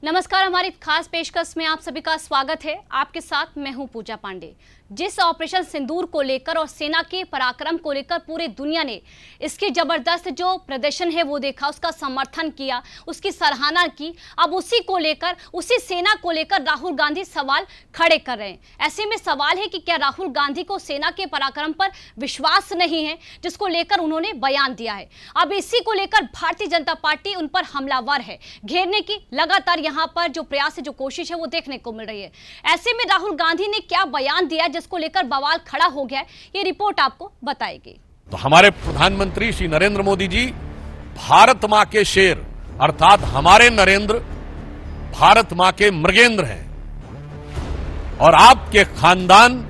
नमस्कार, हमारी खास पेशकश में आप सभी का स्वागत है। आपके साथ मैं हूं पूजा पांडे। जिस ऑपरेशन सिंदूर को लेकर और सेना के पराक्रम को लेकर पूरी दुनिया ने इसकी जबरदस्त जो प्रदर्शन है वो देखा, उसका समर्थन किया, उसकी सराहना की। अब उसी को लेकर, उसी सेना को लेकर राहुल गांधी सवाल खड़े कर रहे हैं। ऐसे में सवाल है कि क्या राहुल गांधी को सेना के पराक्रम पर विश्वास नहीं है, जिसको लेकर उन्होंने बयान दिया है। अब इसी को लेकर भारतीय जनता पार्टी उन पर हमलावर है। घेरने की लगातार यहाँ पर जो प्रयास है, जो कोशिश है, वो देखने को मिल रही है। ऐसे में राहुल गांधी ने क्या बयान दिया जिसको लेकर बवाल खड़ा हो गया है, ये रिपोर्ट आपको बताएगी। तो हमारे प्रधानमंत्री श्री नरेंद्र मोदी जी भारत मां के शेर अर्थात हमारे नरेंद्र भारत मां के मृगेंद्र हैं और आपके खानदान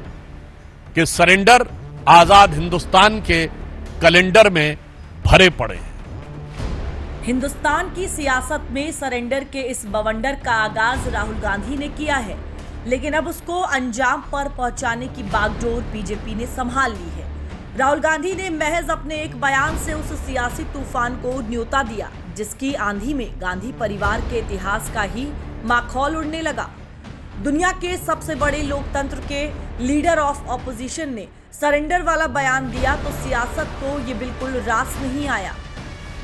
के सरेंडर आजाद हिंदुस्तान के कैलेंडर में भरे पड़े हैं। हिंदुस्तान की सियासत में सरेंडर के इस बवंडर का आगाज राहुल गांधी ने किया है, लेकिन अब उसको अंजाम पर पहुंचाने की बागडोर बीजेपी ने संभाल ली है। राहुल गांधी ने महज अपने एक बयान से उस सियासी तूफान को न्योता दिया, जिसकी आंधी में गांधी परिवार के इतिहास का ही माखौल उड़ने लगा। दुनिया के सबसे बड़े लोकतंत्र के लीडर ऑफ ऑपोजिशन ने सरेंडर वाला बयान दिया तो सियासत को ये बिल्कुल रास नहीं आया।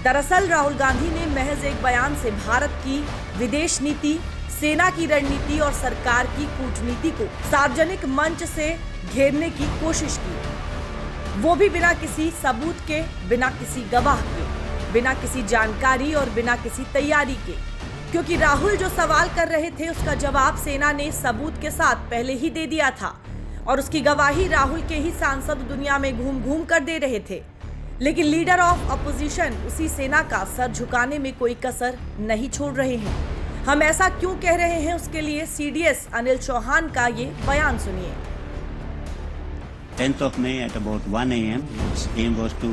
दरअसल राहुल गांधी ने महज एक बयान से भारत की विदेश नीति, सेना की रणनीति और सरकार की कूटनीति को सार्वजनिक मंच से घेरने की कोशिश की, वो भी बिना किसी सबूत के, बिना किसी गवाह के, बिना किसी जानकारी और बिना किसी तैयारी के। क्योंकि राहुल जो सवाल कर रहे थे उसका जवाब सेना ने सबूत के साथ पहले ही दे दिया था और उसकी गवाही राहुल के ही सांसद दुनिया में घूम घूम कर दे रहे थे। लेकिन लीडर ऑफ अपोजिशन उसी सेना का सर झुकाने में कोई कसर नहीं छोड़ रहे हैं। हम ऐसा क्यों कह रहे हैं, उसके लिए सीडीएस अनिल चौहान का ये बयान सुनिए। 10th of May at about 1 a.m. Its aim was to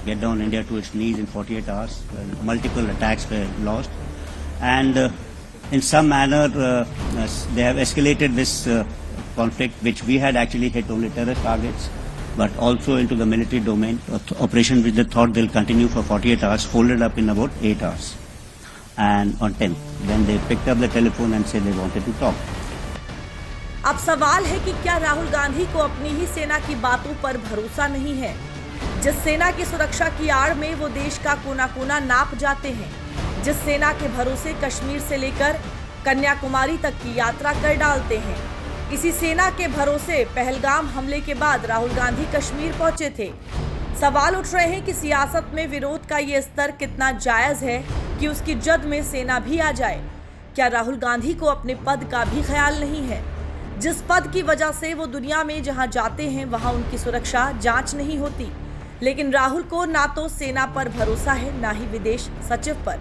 get down India to its knees in 48 hours. Multiple attacks were launched, and in some manner they have escalated this conflict, which we had actually hit only terrorist targets, but also into the military domain. Operation which they thought they'll continue for 48 hours, folded up in about 8 hours. And on 10th, then they picked up the telephone and said they wanted to talk. अब सवाल है कि क्या राहुल गांधी को अपनी ही सेना की बातों पर भरोसा नहीं है, जिस सेना की सुरक्षा की आड़ में वो देश का कोना कोना नाप जाते हैं, जिस सेना के भरोसे कश्मीर से लेकर कन्याकुमारी तक की यात्रा कर डालते हैं। इसी सेना के भरोसे पहलगाम हमले के बाद राहुल गांधी कश्मीर पहुंचे थे। सवाल उठ रहे हैं कि सियासत में विरोध का ये स्तर कितना जायज है कि उसकी जद में सेना भी आ जाए। क्या राहुल गांधी को अपने पद का भी ख्याल नहीं है, जिस पद की वजह से वो दुनिया में जहां जाते हैं वहां उनकी सुरक्षा जांच नहीं होती। लेकिन राहुल को ना तो सेना पर भरोसा है, ना ही विदेश सचिव पर।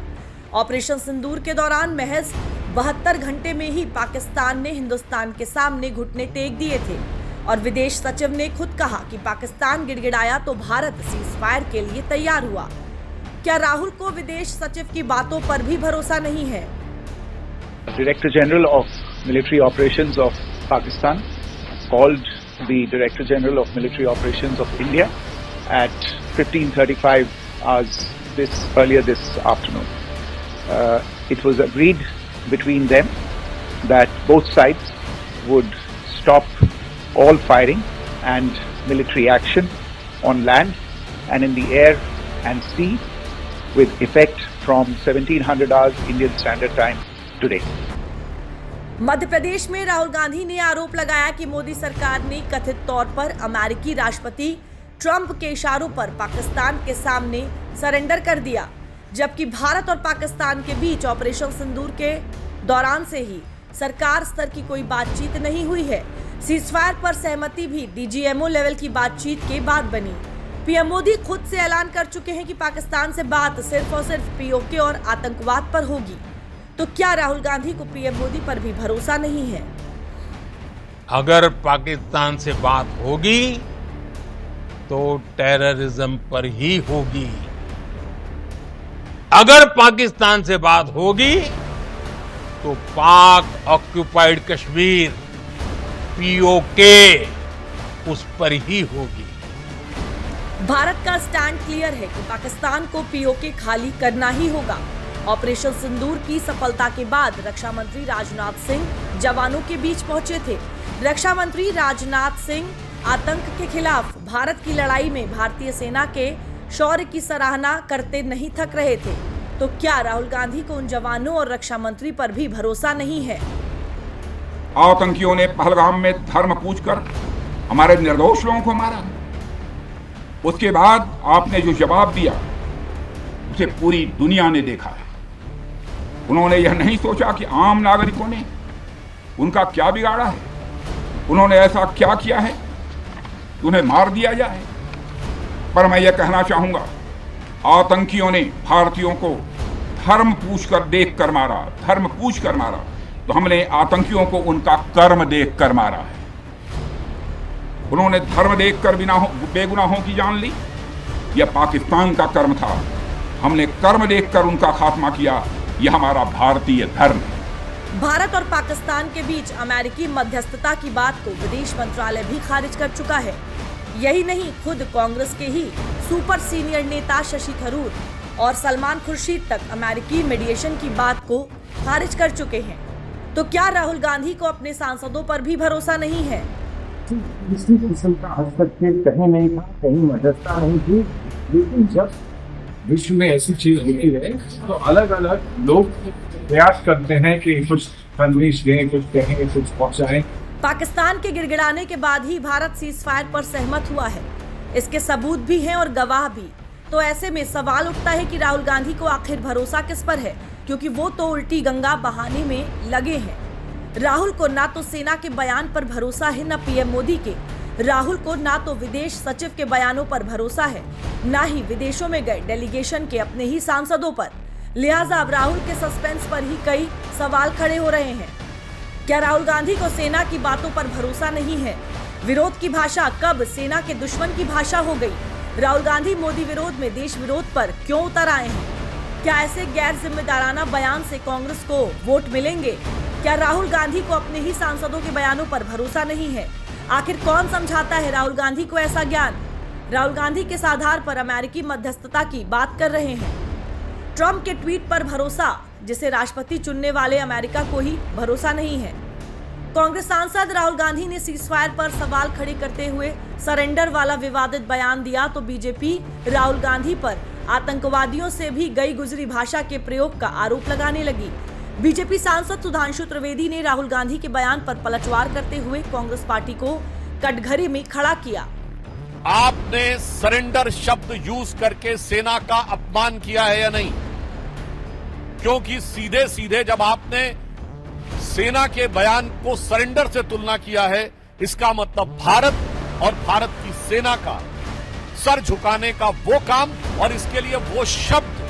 ऑपरेशन सिंदूर के दौरान महज 72 घंटे में ही पाकिस्तान ने हिंदुस्तान के सामने घुटने टेक दिए थे और विदेश सचिव ने खुद कहा कि पाकिस्तान गिड़गिड़ाया तो भारत सीज़फायर के लिए तैयार हुआ। क्या राहुल को विदेश सचिव की बातों पर भी भरोसा नहीं है? Director General of Military Operations of Pakistan called the Director General of Military Operations of India at 15:35 hours earlier this afternoon. It was agreed between them that both sides would stop all firing and military action on land and in the air and sea with effect from 1700 hours Indian Standard Time today. Madhya Pradesh में राहुल गांधी ने आरोप लगाया कि मोदी सरकार ने कथित तौर पर अमेरिकी राष्ट्रपति ट्रंप के इशारों पर पाकिस्तान के सामने सरेंडर कर दिया, जबकि भारत और पाकिस्तान के बीच ऑपरेशन सिंदूर के दौरान से ही सरकार स्तर की कोई बातचीत नहीं हुई है। सीज़फायर पर सहमति भी डीजीएमओ लेवल की बातचीत के बाद बनी। पीएम मोदी खुद से ऐलान कर चुके हैं कि पाकिस्तान से बात सिर्फ और सिर्फ पीओके और आतंकवाद पर होगी। तो क्या राहुल गांधी को पीएम मोदी पर भी भरोसा नहीं है? अगर पाकिस्तान से बात होगी तो टेररिज्म पर ही होगी। अगर पाकिस्तान से बात होगी तो पाक ऑक्युपाइड कश्मीर पीओके उस पर ही होगी। भारत का स्टैंड क्लियर है कि पाकिस्तान को पीओके खाली करना ही होगा। ऑपरेशन सिंदूर की सफलता के बाद रक्षा मंत्री राजनाथ सिंह जवानों के बीच पहुंचे थे। रक्षा मंत्री राजनाथ सिंह आतंक के खिलाफ भारत की लड़ाई में भारतीय सेना के शौर्य की सराहना करते नहीं थक रहे थे। तो क्या राहुल गांधी को उन जवानों और रक्षा मंत्री पर भी भरोसा नहीं है? आतंकियों ने पहलगाम में धर्म पूछकर हमारे निर्दोष लोगों को मारा। उसके बाद आपने जो जवाब दिया उसे पूरी दुनिया ने देखा है। उन्होंने यह नहीं सोचा कि आम नागरिकों ने उनका क्या बिगाड़ा है, उन्होंने ऐसा क्या किया है कि उन्हें मार दिया जाए। पर मैं यह कहना चाहूंगा, आतंकियों ने भारतीयों को धर्म पूछकर देखकर मारा, धर्म पूछकर मारा, तो हमने आतंकियों को उनका कर्म देखकर मारा है। उन्होंने धर्म देखकर बेगुनाहों की जान ली। यह पाकिस्तान का कर्म था, हमने कर्म देखकर उनका खात्मा किया। यह हमारा भारतीय धर्म है। भारत और पाकिस्तान के बीच अमेरिकी मध्यस्थता की बात को विदेश मंत्रालय भी खारिज कर चुका है। यही नहीं, खुद कांग्रेस के ही सुपर सीनियर नेता शशि थरूर और सलमान खुर्शीद तक अमेरिकी मीडिएशन की बात को खारिज कर चुके हैं। तो क्या राहुल गांधी को अपने सांसदों पर भी भरोसा नहीं है? किसी किस्म का हस्तक्षेप कहीं नहीं था, कहीं मध्यस्थता नहीं थी। लेकिन जब विश्व में ऐसी चीज होती है तो अलग अलग लोग प्रयास करते हैं कि कुछ संदेश दें, कुछ कहें, कुछ पहुंचाएं। पाकिस्तान के गिड़गिड़ाने के बाद ही भारत सीज फायर पर सहमत हुआ है। इसके सबूत भी हैं और गवाह भी। तो ऐसे में सवाल उठता है कि राहुल गांधी को आखिर भरोसा किस पर है, क्योंकि वो तो उल्टी गंगा बहाने में लगे हैं। राहुल को ना तो सेना के बयान पर भरोसा है, ना पीएम मोदी के। राहुल को ना तो विदेश सचिव के बयानों पर भरोसा है, ना ही विदेशों में गए डेलीगेशन के अपने ही सांसदों पर। लिहाजा अब राहुल के सस्पेंस पर ही कई सवाल खड़े हो रहे हैं। क्या राहुल गांधी को सेना की बातों पर भरोसा नहीं है? विरोध की भाषा कब सेना के दुश्मन की भाषा हो गई? राहुल गांधी मोदी विरोध में देश विरोध पर क्यों उतर आए हैं? क्या ऐसे गैर जिम्मेदाराना बयान से कांग्रेस को वोट मिलेंगे? क्या राहुल गांधी को अपने ही सांसदों के बयानों पर भरोसा नहीं है? आखिर कौन समझाता है राहुल गांधी को ऐसा ज्ञान? राहुल गांधी किस आधार पर अमेरिकी मध्यस्थता की बात कर रहे हैं? ट्रंप के ट्वीट पर भरोसा, जिसे राष्ट्रपति चुनने वाले अमेरिका को ही भरोसा नहीं है। कांग्रेस सांसद राहुल गांधी ने सीजफायर पर सवाल खड़े करते हुए सरेंडर वाला विवादित बयान दिया तो बीजेपी राहुल गांधी पर आतंकवादियों से भी गई गुजरी भाषा के प्रयोग का आरोप लगाने लगी। बीजेपी सांसद सुधांशु त्रिवेदी ने राहुल गांधी के बयान पर पलटवार करते हुए कांग्रेस पार्टी को कटघरे में खड़ा किया। आपने सरेंडर शब्द यूज करके सेना का अपमान किया है या नहीं? क्योंकि सीधे सीधे जब आपने सेना के बयान को सरेंडर से तुलना किया है, इसका मतलब भारत और भारत की सेना का सर झुकाने का वो काम और इसके लिए वो शब्द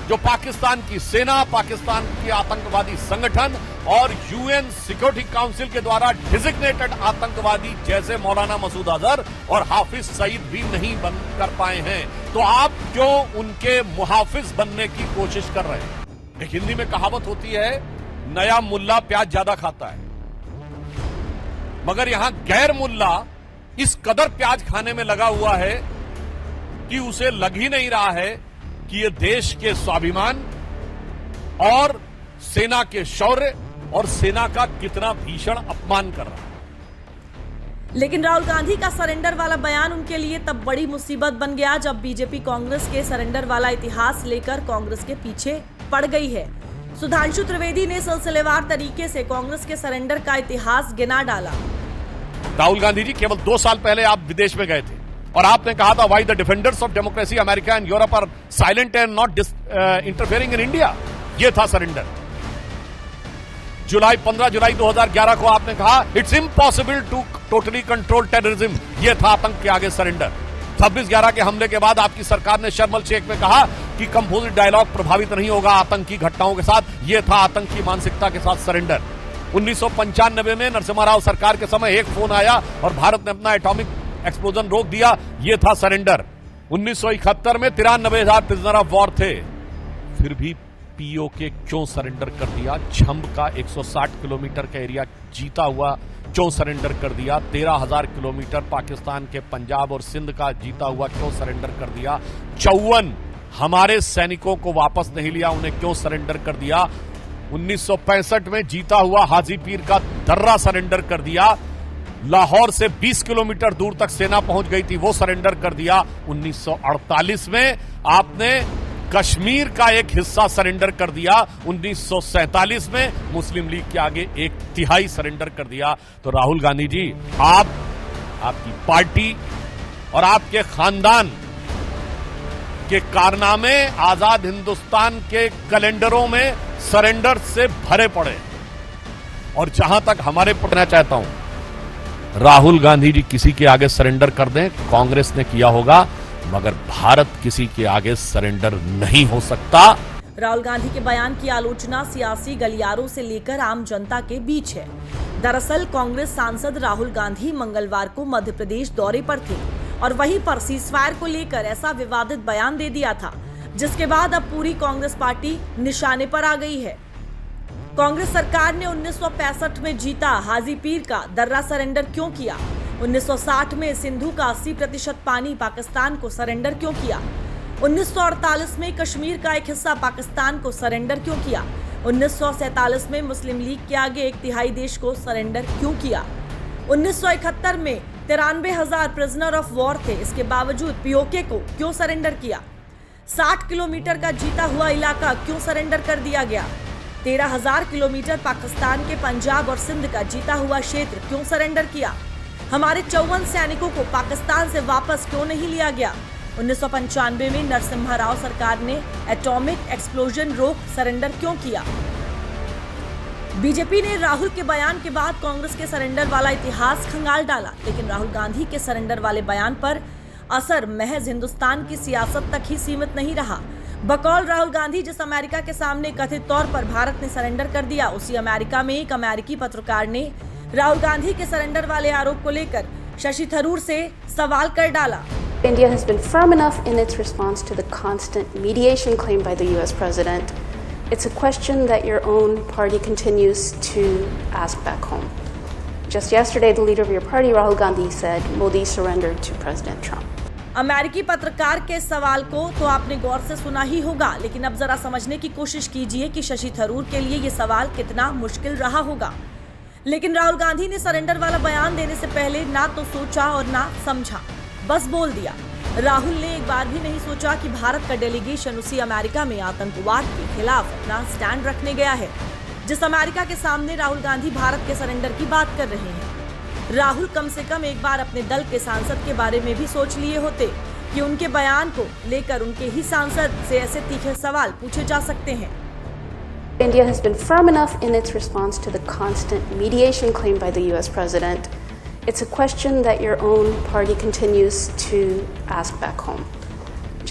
जो पाकिस्तान की सेना, पाकिस्तान की आतंकवादी संगठन और यूएन सिक्योरिटी काउंसिल के द्वारा डिजिग्नेटेड आतंकवादी जैसे मौलाना मसूद अजहर और हाफिज सईद भी नहीं बन कर पाए हैं, तो आप क्यों उनके मुहाफिज बनने की कोशिश कर रहे हैं? एक हिंदी में कहावत होती है, नया मुल्ला प्याज ज्यादा खाता है, मगर यहां गैर मुल्ला इस कदर प्याज खाने में लगा हुआ है कि उसे लग ही नहीं रहा है कि ये देश के स्वाभिमान और सेना के शौर्य और सेना का कितना भीषण अपमान कर रहा है। लेकिन राहुल गांधी का सरेंडर वाला बयान उनके लिए तब बड़ी मुसीबत बन गया जब बीजेपी कांग्रेस के सरेंडर वाला इतिहास लेकर कांग्रेस के पीछे पड़ गई है। सुधांशु त्रिवेदी ने सिलसिलेवार तरीके से कांग्रेस के सरेंडर का इतिहास गिना डाला। राहुल गांधी जी, केवल 2 साल पहले आप विदेश में गए थे और आपने कहा था, why the defenders of democracy America and Europe are silent and not interfering in India. ये था सरेंडर। 15 जुलाई 2011 को आपने कहा, it's impossible to totally control terrorism. ये था आतंक के आगे सरेंडर। 26/11 के हमले के बाद आपकी सरकार ने शर्म एल शेख में कहा कि कंपोजिट डायलॉग प्रभावित नहीं होगा आतंकी घटनाओं के साथ। यह था आतंकी मानसिकता के साथ सरेंडर। 1995 में नरसिम्हा राव सरकार के समय एक फोन आया और भारत ने अपना एटॉमिक एक्सप्लोजन रोक दिया। यह था सरेंडर। 1971 में 93,000 प्रिजनर ऑफ वॉर थे, फिर भी पीओके क्यों सरेंडर कर दिया? छंब का 160 किलोमीटर का एरिया जीता हुआ क्यों सरेंडर कर दिया? 13,000 किलोमीटर पाकिस्तान के पंजाब और सिंध का जीता हुआ क्यों सरेंडर कर दिया? 54 हमारे सैनिकों को वापस नहीं लिया, उन्हें क्यों सरेंडर कर दिया? 1965 में जीता हुआ हाजीपीर का दर्रा सरेंडर कर दिया। लाहौर से 20 किलोमीटर दूर तक सेना पहुंच गई थी, वो सरेंडर कर दिया। 1948 में आपने कश्मीर का एक हिस्सा सरेंडर कर दिया। 1947 में मुस्लिम लीग के आगे 1/3 सरेंडर कर दिया। तो राहुल गांधी जी, आपकी पार्टी और आपके खानदान के कारनामे आजाद हिंदुस्तान के कैलेंडरों में सरेंडर से भरे पड़े। और जहां तक हमारे पढ़ना चाहता हूं, राहुल गांधी जी किसी के आगे सरेंडर कर दें, कांग्रेस ने किया होगा, मगर भारत किसी के आगे सरेंडर नहीं हो सकता। राहुल गांधी के बयान की आलोचना सियासी गलियारों से लेकर आम जनता के बीच है। दरअसल कांग्रेस सांसद राहुल गांधी मंगलवार को मध्य प्रदेश दौरे पर थे और वहीं पर सीजफायर को लेकर ऐसा विवादित बयान दे दिया था, जिसके बाद अब पूरी कांग्रेस पार्टी निशाने पर आ गई है। कांग्रेस सरकार ने 1965 में जीता हाजीपीर का दर्रा सरेंडर क्यों किया? 1960 में सिंधु का 80% पानी पाकिस्तान को सरेंडर क्यों किया? 1948 में कश्मीर का एक हिस्सा पाकिस्तान को सरेंडर क्यों किया? 1947 में मुस्लिम लीग के आगे 1/3 देश को सरेंडर क्यों किया? 1971 में 93,000 प्रिजनर ऑफ वॉर थे, इसके बावजूद पीओके को क्यों सरेंडर किया? 60 किलोमीटर का जीता हुआ इलाका क्यों सरेंडर कर दिया गया? 13,000 किलोमीटर पाकिस्तान के पंजाब और सिंध का जीता हुआ क्षेत्र क्यों सरेंडर किया? हमारे 54 सैनिकों को पाकिस्तान से वापस क्यों नहीं लिया गया? 1995 में नरसिम्हा राव सरकार ने एटॉमिक एक्सप्लोजन रोक सरेंडर क्यों किया? बीजेपी ने राहुल के बयान के बाद कांग्रेस के सरेंडर वाला इतिहास खंगाल डाला, लेकिन राहुल गांधी के सरेंडर वाले बयान पर असर महज हिंदुस्तान की सियासत तक ही सीमित नहीं रहा। बकौल राहुल गांधी जिस अमेरिका के सामने कथित तौर पर भारत ने सरेंडर कर दिया, उसी अमेरिका में एक अमेरिकी पत्रकार ने राहुल गांधी के सरेंडर वाले आरोप को लेकर शशि थरूर से सवाल कर डाला। India has been firm enough in its response to the constant mediation claim by the US president. It's a question that your own party continues to ask back home. Just yesterday, the leader of your party, Rahul Gandhi, said Modi surrendered to President Trump. अमेरिकी पत्रकार के सवाल को तो आपने गौर से सुना ही होगा, लेकिन अब जरा समझने की कोशिश कीजिए कि शशि थरूर के लिए ये सवाल कितना मुश्किल रहा होगा। लेकिन राहुल गांधी ने सरेंडर वाला बयान देने से पहले ना तो सोचा और ना समझा, बस बोल दिया। राहुल ने एक बार भी नहीं सोचा कि भारत का डेलीगेशन उसी अमेरिका में आतंकवाद के खिलाफ अपना स्टैंड रखने गया है, जिस अमेरिका के सामने राहुल गांधी भारत के सरेंडर की बात कर रहे हैं। राहुल कम से कम एक बार अपने दल के सांसद के बारे में भी सोच लिए होते कि उनके बयान को लेकर उनके ही सांसद से ऐसे तीखे सवाल पूछे जा सकते हैं। India has been firm enough in its response to the constant mediation claim by the US president. It's a question that your own party continues to ask back home.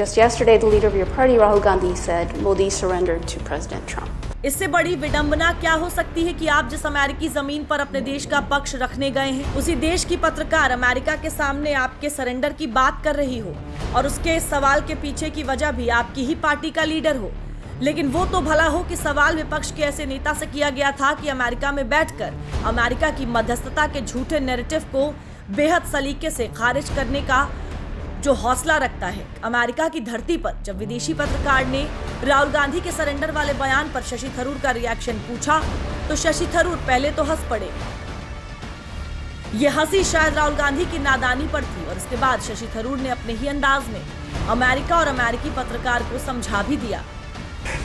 Just yesterday, the leader of your party, Rahul Gandhi, said Modi surrendered to President Trump. इससे बड़ी विडंबना क्या हो सकती है कि आप जिस अमेरिकी जमीन पर अपने देश का पक्ष रखने गए हैं, उसी देश की पत्रकार अमेरिका के सामने आपके सरेंडर की बात कर रही हो और उसके सवाल के पीछे की वजह भी आपकी ही पार्टी का लीडर हो। लेकिन वो तो भला हो कि सवाल विपक्ष के ऐसे नेता से किया गया था कि अमेरिका में बैठकर अमेरिका की मध्यस्थता के झूठे नैरेटिव को बेहद सलीके से खारिज करने का जो हौसला रखता है। अमेरिका की धरती पर जब विदेशी पत्रकार ने राहुल गांधी के सरेंडर वाले बयान पर शशि थरूर का रिएक्शन पूछा, तो शशि थरूर पहले तो हंस पड़े। ये हंसी शायद राहुल गांधी की नादानी पर थी और इसके बाद शशि थरूर ने अपने ही अंदाज में अमेरिका और अमेरिकी पत्रकार को समझा भी दिया।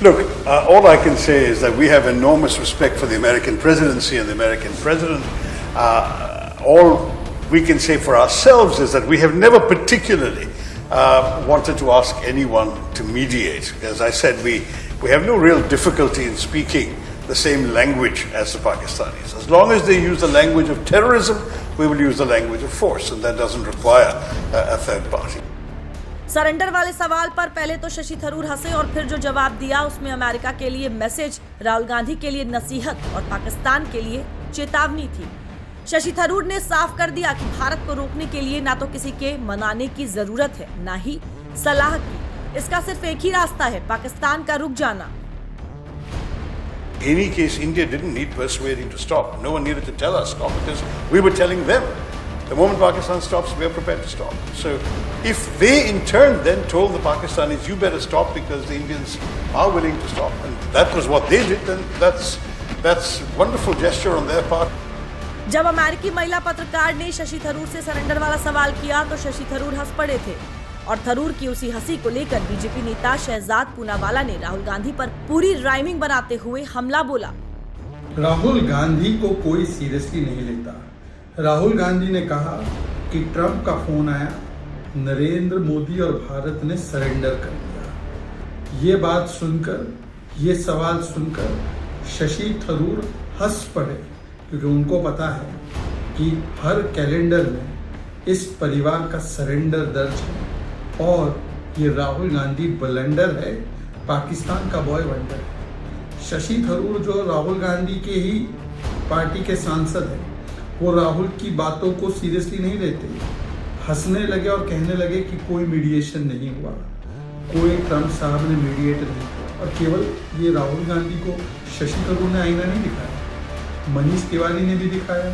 Look, all I can say is that we have enormous respect for the American presidency and the American president. All we can say for ourselves is that we have never particularly wanted to ask anyone to mediate. As I said, we have no real difficulty in speaking the same language as the Pakistanis. As long as they use the language of terrorism, we will use the language of force, and that doesn't require a third party. Surrender वाले सवाल पर पहले तो शशि थरूर हंसे और फिर जो जवाब दिया उसमें अमेरिका के लिए मैसेज, राहुल गांधी के लिए नसीहत और पाकिस्तान के लिए चेतावनी थी। शशि थरूर ने साफ कर दिया कि भारत को रोकने के लिए ना तो किसी के मनाने की जरूरत है, ना ही सलाह की। इसका सिर्फ एक ही रास्ता है, पाकिस्तान का रुक जाना। In any case, India didn't need persuading to stop. No one needed to tell us stop because we were telling them The moment Pakistan stops, we are prepared to stop. So if they in turn then told the Pakistanis, you better stop because the Indians are willing to stop, and that was what they did, then that's wonderful gesture on their part. जब अमेरिकी महिला पत्रकार ने शशि थरूर से surrender वाला सवाल किया तो शशि थरूर हंस पड़े थे और थरूर की उसी हंसी को लेकर बीजेपी नेता शहजाद पूनावाला ने राहुल गांधी पर पूरी राइमिंग बनाते हुए हमला बोला। राहुल गांधी को कोई सीरियसली नहीं लेता। राहुल गांधी ने कहा कि ट्रंप का फोन आया, नरेंद्र मोदी और भारत ने सरेंडर कर दिया। ये बात सुनकर, ये सवाल सुनकर शशि थरूर हंस पड़े क्योंकि उनको पता है कि हर कैलेंडर में इस परिवार का सरेंडर दर्ज है और ये राहुल गांधी ब्लंडर है, पाकिस्तान का बॉय वंडर है। शशि थरूर जो राहुल गांधी के ही पार्टी के सांसद हैं, वो राहुल की बातों को सीरियसली नहीं लेते, हंसने लगे और कहने लगे कि कोई मीडिएशन नहीं हुआ, कोई ट्रंप साहब ने मीडिएट नहीं किया। और केवल ये राहुल गांधी को शशि थरूर ने आईना नहीं दिखाया, मनीष तिवारी ने भी दिखाया,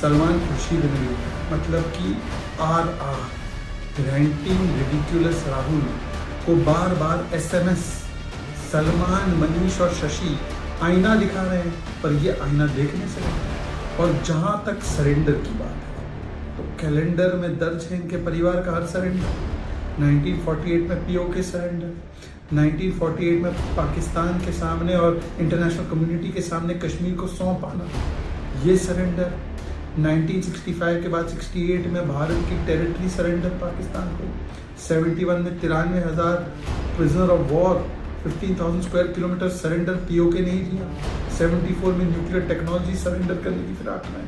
सलमान खुर्शीद ने भी दिखाया। मतलब कि रेंटिंग रिडिक्यूलस राहुल को बार बार SMS सलमान, मनीष और शशि आईना दिखा रहे हैं, पर ये आईना देख नहीं सकते। और जहां तक सरेंडर की बात है तो कैलेंडर में दर्ज है इनके परिवार का हर सरेंडर। 1948 में POK सरेंडर, 1948 में पाकिस्तान के सामने और इंटरनेशनल कम्युनिटी के सामने कश्मीर को सौंप आना, ये सरेंडर। 1965 के बाद 68 में भारत की टेरिटरी सरेंडर पाकिस्तान को, 71 में 93,000 prisoner of war, 15,000 square kilometre surrender POK नहीं दिया। 74 में न्यूक्लियर टेक्नोलॉजी सरेंडर करने की फिराक में,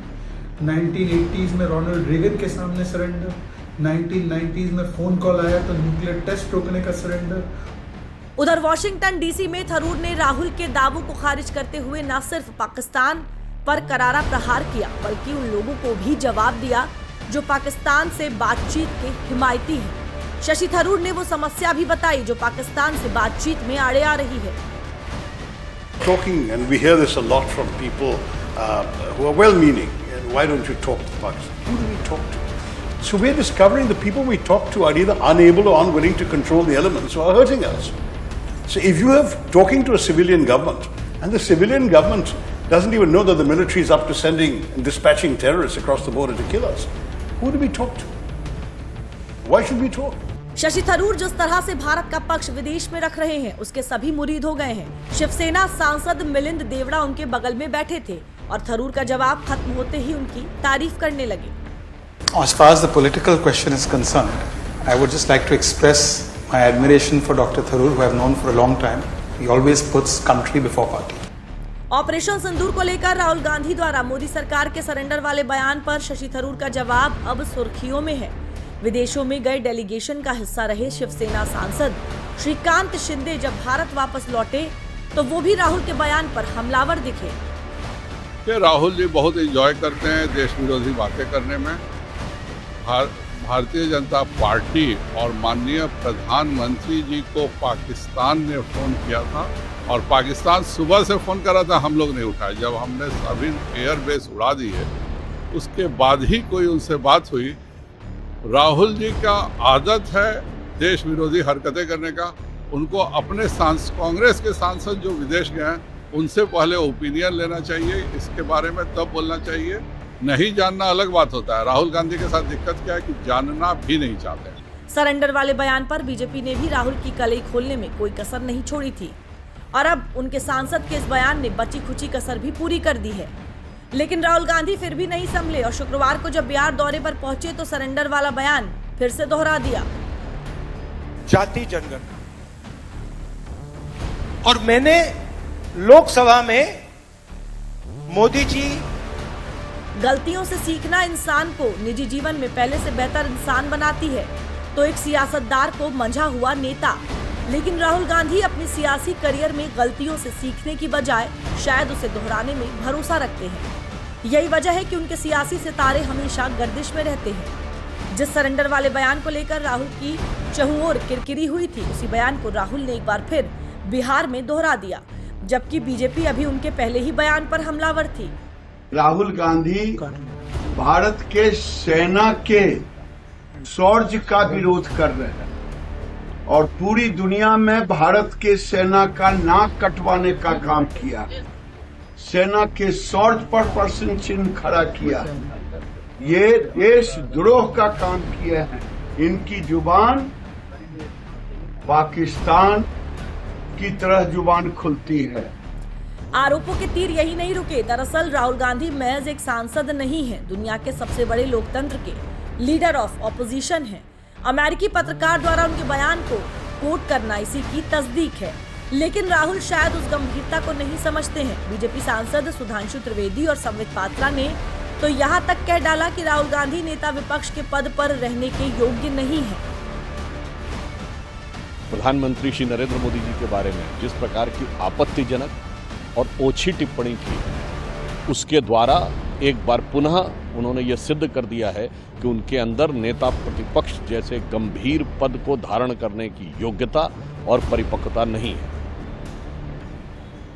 1980s में रोनाल्ड रेगन के सामने सरेंडर, 1990s में फोन कॉल आया तो न्यूक्लियर टेस्ट रोकने का सरेंडर। उधर वॉशिंगटन DC में थरूर ने राहुल के दावों को खारिज करते हुए न सिर्फ पाकिस्तान पर करारा प्रहार किया बल्कि उन लोगों को भी जवाब दिया जो पाकिस्तान से बातचीत के हिमायती हैं। शशि थरूर ने वो समस्या भी बताई जो पाकिस्तान से बातचीत में आड़े आ रही है। Talking, and we hear this a lot from people who are well-meaning. And why don't you talk to Pakistan? Who do we talk to? So we're discovering the people we talk to are either unable or unwilling to control the elements who are hurting us. So if you have talking to a civilian government, and the civilian government doesn't even know that the military is up to sending and dispatching terrorists across the border to kill us, who do we talk to? Why should we talk? Shashi Tharoor जिस तरह से भारत का पक्ष विदेश में रख रहे हैं उसके सभी मुरीद हो गए हैं। शिवसेना सांसद मिलिंद देवड़ा उनके बगल में बैठे थे और थरूर का जवाब खत्म होते ही उनकी तारीफ करने लगे। As far as the political question is concerned, I would just like to express my admiration for Dr. Tharoor, who I have known for a long time. He always puts country before party. Operation Sindoor को लेकर राहुल गांधी द्वारा मोदी सरकार के surrender वाले बयान पर शशि थरूर का जवाब अब सुर्खियों में है। विदेशों में गए डेलीगेशन का हिस्सा रहे शिवसेना सांसद श्रीकांत शिंदे जब भारत वापस लौटे तो वो भी राहुल के बयान पर हमलावर दिखे। राहुल जी बहुत एंजॉय करते हैं देश विरोधी बातें करने में। भारतीय जनता पार्टी और माननीय प्रधानमंत्री जी को पाकिस्तान ने फोन किया था और पाकिस्तान सुबह से फोन करा था, हम लोग नहीं उठाए। जब हमने सभी एयरबेस उड़ा दिए उसके बाद ही कोई उनसे बात हुई। राहुल जी का आदत है देश विरोधी हरकतें करने का। उनको अपने कांग्रेस के सांसद जो विदेश गए हैं उनसे पहले ओपिनियन लेना चाहिए, इसके बारे में तब बोलना चाहिए। नहीं जानना अलग बात होता है। राहुल गांधी के साथ दिक्कत क्या है कि जानना भी नहीं चाहते। सरेंडर वाले बयान पर बीजेपी ने भी राहुल की कलई खोलने में कोई कसर नहीं छोड़ी थी और अब उनके सांसद के इस बयान ने बची खुची कसर भी पूरी कर दी है। लेकिन राहुल गांधी फिर भी नहीं संभले और शुक्रवार को जब बिहार दौरे पर पहुंचे तो सरेंडर वाला बयान फिर से दोहरा दिया। जाति जनगणना और मैंने लोकसभा में मोदी जी गलतियों से सीखना इंसान को निजी जीवन में पहले से बेहतर इंसान बनाती है तो एक सियासतदार को मंझा हुआ नेता। लेकिन राहुल गांधी अपनी सियासी करियर में गलतियों से सीखने की बजाय शायद उसे दोहराने में भरोसा रखते हैं। यही वजह है कि उनके सियासी सितारे हमेशा गर्दिश में रहते हैं। जिस सरेंडर वाले बयान को लेकर राहुल की चहुं ओर किरकिरी हुई थी उसी बयान को राहुल ने एक बार फिर बिहार में दोहरा दिया, जबकि बीजेपी अभी उनके पहले ही बयान पर हमलावर थी। राहुल गांधी भारत के सेना के शौर्य का विरोध कर रहे हैं और पूरी दुनिया में भारत के सेना का नाक कटवाने का काम किया, सेना के शौर्य पर प्रश्न चिन्ह खड़ा किया, ये देशद्रोह का काम किए हैं। इनकी जुबान पाकिस्तान की तरह जुबान खुलती है। आरोपों के तीर यही नहीं रुके। दरअसल राहुल गांधी महज एक सांसद नहीं है, दुनिया के सबसे बड़े लोकतंत्र के लीडर ऑफ ऑपोजिशन हैं। अमेरिकी पत्रकार द्वारा उनके बयान को कोट करना इसी की तस्दीक है, लेकिन राहुल शायद उस गंभीरता को नहीं समझते हैं। बीजेपी सांसद सुधांशु त्रिवेदी और संबित पात्रा ने तो यहाँ तक कह डाला कि राहुल गांधी नेता विपक्ष के पद पर रहने के योग्य नहीं है। प्रधानमंत्री श्री नरेंद्र मोदी जी के बारे में जिस प्रकार की आपत्तिजनक और ओछी टिप्पणी की, उसके द्वारा एक बार पुनः उन्होंने ये सिद्ध कर दिया है कि उनके अंदर नेता प्रतिपक्ष जैसे गंभीर पद को धारण करने की योग्यता और परिपक्वता नहीं है।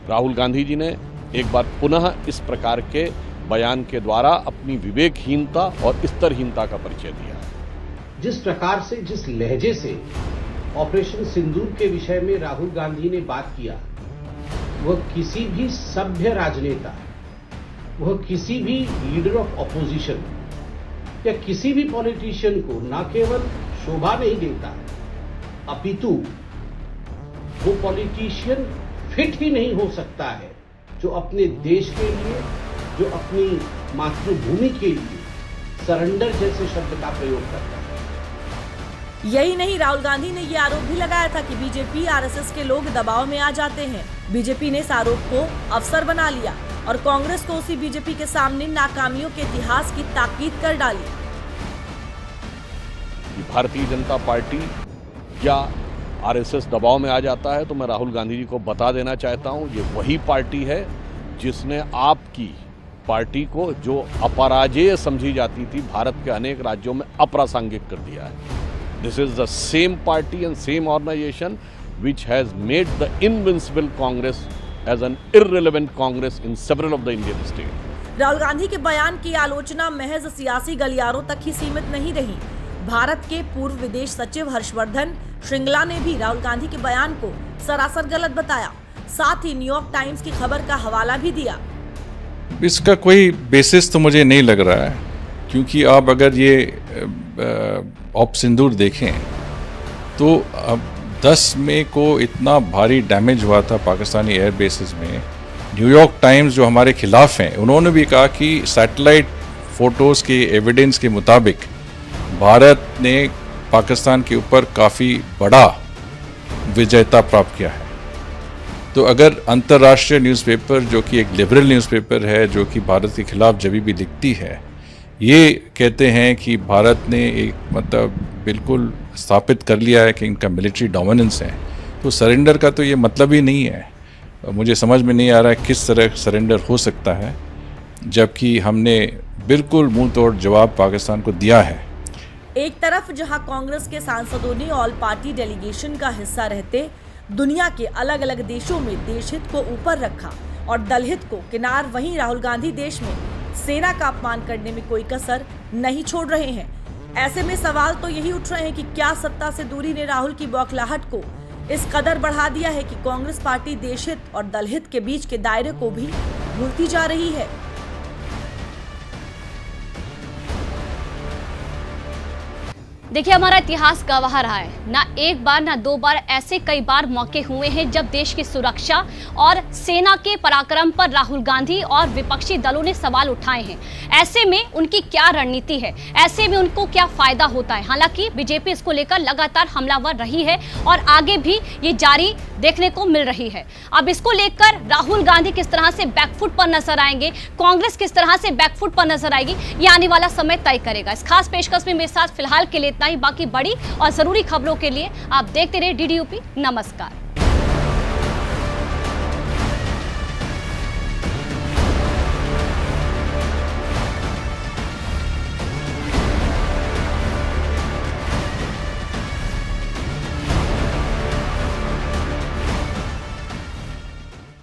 राहुल गांधी जी ने एक बार पुनः इस प्रकार के बयान के द्वारा अपनी विवेकहीनता और स्तरहीनता का परिचय दिया। जिस प्रकार से, जिस लहजे से ऑपरेशन सिंदूर के विषय में राहुल गांधी ने बात किया, वह किसी भी सभ्य राजनेता, वह किसी भी लीडर ऑफ ऑपोजिशन या किसी भी पॉलिटिशियन को न केवल शोभा नहीं देता, अपितु वो पॉलिटिशियन फिट ही नहीं हो सकता है जो अपने देश के लिए, जो अपनी मातृभूमि के लिए सरेंडर जैसे शब्द का प्रयोग करता है। यही नहीं, राहुल गांधी ने ये आरोप भी लगाया था कि बीजेपी आरएसएस के लोग दबाव में आ जाते हैं। बीजेपी ने इस आरोप को अवसर बना लिया और कांग्रेस को उसी बीजेपी के सामने नाकामियों के इतिहास की ताकीद कर डाली। भारतीय जनता पार्टी या आरएसएस दबाव में आ जाता है तो मैं राहुल गांधी जी को बता देना चाहता हूं, ये वही पार्टी है जिसने आपकी पार्टी को, जो अपराजेय समझी जाती थी, भारत के अनेक राज्यों में अप्रासंगिक कर दिया है। This is the same party and same organization which has made the invincible Congress as an irrelevant Congress in several of the Indian states. Rahul Gandhi के बयान की आलोचना महज सियासी गलियारों तक ही सीमित नहीं रही। भारत के पूर्व विदेश सचिव हर्षवर्धन श्रृंगला ने भी राहुल गांधी के बयान को सरासर गलत बताया। साथ ही न्यूयॉर्क टाइम्स की खबर का हवाला भी दिया। इसका कोई बेसिस तो मुझे नहीं लग रहा है, क्योंकि आप अगर ये ऑप सिंदूर देखें तो अब 10 मई को इतना भारी डैमेज हुआ था पाकिस्तानी एयर बेसिस में। न्यूयॉर्क टाइम्स जो हमारे खिलाफ हैं, उन्होंने भी कहा कि सैटेलाइट फोटोज़ के एविडेंस के मुताबिक भारत ने पाकिस्तान के ऊपर काफ़ी बड़ा विजयता प्राप्त किया है। तो अगर अंतर्राष्ट्रीय न्यूज़पेपर, जो कि एक लिबरल न्यूज़पेपर है, जो कि भारत के खिलाफ जब भी लिखती है, ये कहते हैं कि भारत ने एक मतलब बिल्कुल स्थापित कर लिया है कि इनका मिलिट्री डोमिनेंस है, तो सरेंडर का तो ये मतलब ही नहीं है। मुझे समझ में नहीं आ रहा है किस तरह सरेंडर हो सकता है, जबकि हमने बिल्कुल मुंह तोड़ जवाब पाकिस्तान को दिया है। एक तरफ जहां कांग्रेस के सांसदों ने ऑल पार्टी डेलीगेशन का हिस्सा रहते दुनिया के अलग अलग देशों में देश हित को ऊपर रखा और दलहित को किनार, वहीं राहुल गांधी देश में सेना का अपमान करने में कोई कसर नहीं छोड़ रहे हैं। ऐसे में सवाल तो यही उठ रहे हैं कि क्या सत्ता से दूरी ने राहुल की बौखलाहट को इस कदर बढ़ा दिया है कि कांग्रेस पार्टी देशहित और दलहित के बीच के दायरे को भी भूलती जा रही है। देखिए, हमारा इतिहास गवाह रहा है, ना एक बार ना दो बार, ऐसे कई बार मौके हुए हैं जब देश की सुरक्षा और सेना के पराक्रम पर राहुल गांधी और विपक्षी दलों ने सवाल उठाए हैं। ऐसे में उनकी क्या रणनीति है, ऐसे में उनको क्या फायदा होता है। हालांकि बीजेपी इसको लेकर लगातार हमलावर रही है और आगे भी ये जारी देखने को मिल रही है। अब इसको लेकर राहुल गांधी किस तरह से बैकफुट पर नजर आएंगे, कांग्रेस किस तरह से बैकफुट पर नजर आएगी, ये आने वाला समय तय करेगा। इस खास पेशकश में मेरे साथ फिलहाल के लिए इतना ही। बाकी बड़ी और जरूरी खबरों के लिए आप देखते रहिए DDUP। नमस्कार।